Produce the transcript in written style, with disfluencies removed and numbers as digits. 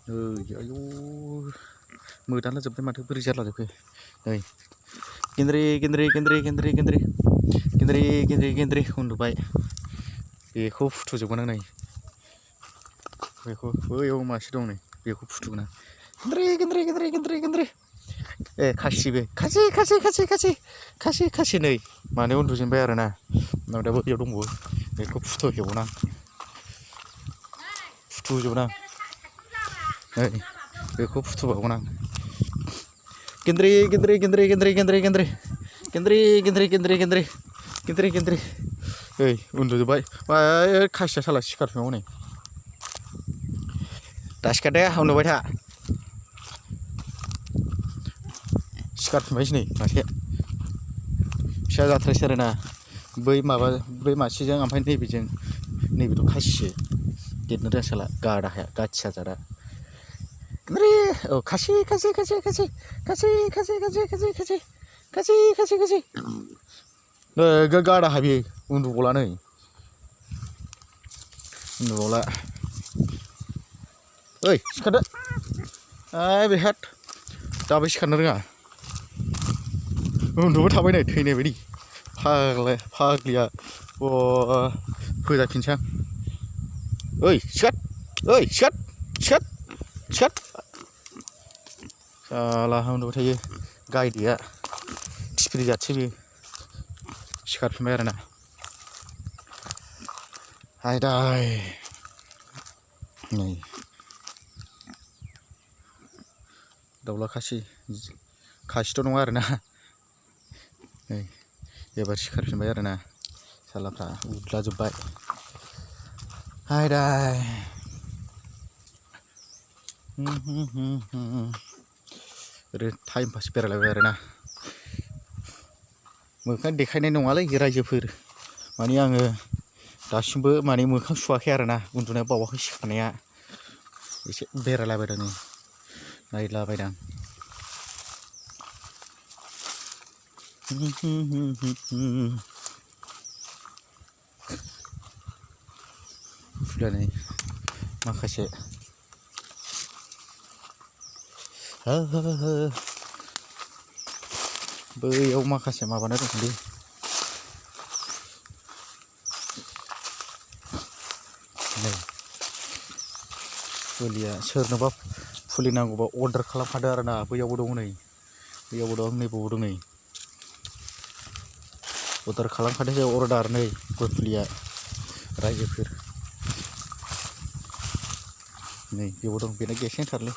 आयौ मोदानला जोब्बाय माथो बोरै जारलाजोबखो नै गेन्द्रे उन्दुबाय बेखौ फुथुजोबगोन आं नै बेखौ बैयाव मासे दं नै बेखौ फुथुगोन आं गेन्द्रे ए खासिबो खासि नै माने उन्दुजेनबाय आरोना उनाव दा बैयाव दंबावो बेखौ फुथुजोबगोन आं नै बेखौ फुथुबावगोन आं गेन्द्रे ओइ उन्दुजोब्बाय खासिया साला सिखारफिनबावो नै दा सिखारदे उन्दुबाय था सिखारफिनबायसो नै मासे फिसा जाथारसै आरोना बै मासेजों ओमफ्राय नैबेथ' खासिसो देरनो रोङा साला गादाहाया गाथिया जादा गेन्द्रे औ खासि नोगोद गादाहा बेयो उन्दुबावला नै ओइ सिखारदो बेहा दाबो सिखारनो रोङा उन्दुबाय थाबाय नै थैनाय बायदि फाग्लिया फोजाफिनसै आं ओइ सिखार साला उन्दुबाय थायो गायदेआ थिफ्रि जाथसै बेयो सिखारफिनबाय आरोना आयदाय नै दाउला खासिथ' नङा आरोना नै एबार सिखारफिनबाय आरोना सालाफ्रा उदलाजोब्बाय आयदाय ओरै टाइम पास बेरायलायबाय आरोना मोखां देखायनाय नङालै रायजोफोर माने आङो दासिमबो माने मोखां सुवाखै आरोना उन्दुनाया बावाखै सिखारनाया एसे बेरायलाबायदों नै नायलाबायदां फुलिया नै माखासे बैयाव माखासे माबानाय दंलै नै फुलिया सोरनोबा फुलि नांगौबा अर्डार खालामखादो आरोना बैयावबो दं नै बैयावबो दं नैबावबो दं नै अर्डार खालामखादो अर्डार नै गय फुलिया रायजोफोर नै बेयावबो दं बेना गेसेंथारलै